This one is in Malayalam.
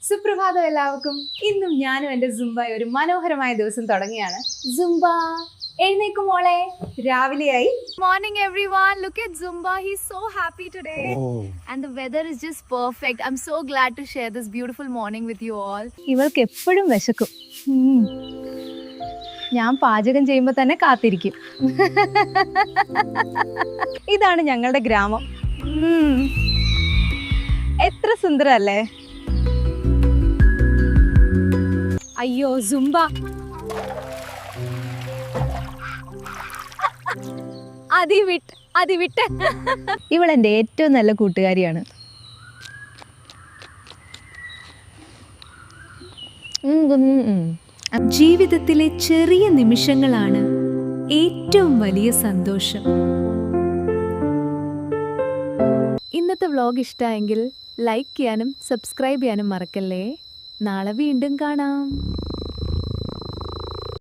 സുപ്രഭാതം എല്ലാവർക്കും. ഇന്നും ഞാനും എൻ്റെ സുംബായി ഒരു മനോഹരമായ ദിവസം തുടങ്ങിയാണ്. സുംബ എഴുന്നേക്കും മോളെ, രാവിലെയായി. Morning everyone, look at Zumba, he's so happy today. And the weather is just perfect. I'm so glad to share this beautiful morning with you all. ഇവൾക്ക് എപ്പോഴും വിശക്കും. ഞാൻ പാചകം ചെയ്യുമ്പോൾ തന്നെ കാത്തിരിക്കും. ഇതാണ് ഞങ്ങളുടെ ഗ്രാമം. എത്ര സുന്ദരല്ലേ. അയ്യോ സുംബ, അതിവിട്ട് ഇവൾ എൻ്റെ ഏറ്റവും നല്ല കൂട്ടുകാരിയാണ്. ജീവിതത്തിലെ ചെറിയ നിമിഷങ്ങളാണ് ഏറ്റവും വലിയ സന്തോഷം. ഇന്നത്തെ വ്ലോഗ് ഇഷ്ടമായെങ്കിൽ ലൈക്ക് ചെയ്യാനും സബ്സ്ക്രൈബ് ചെയ്യാനും മറക്കല്ലേ. നാളെ വീണ്ടും കാണാം.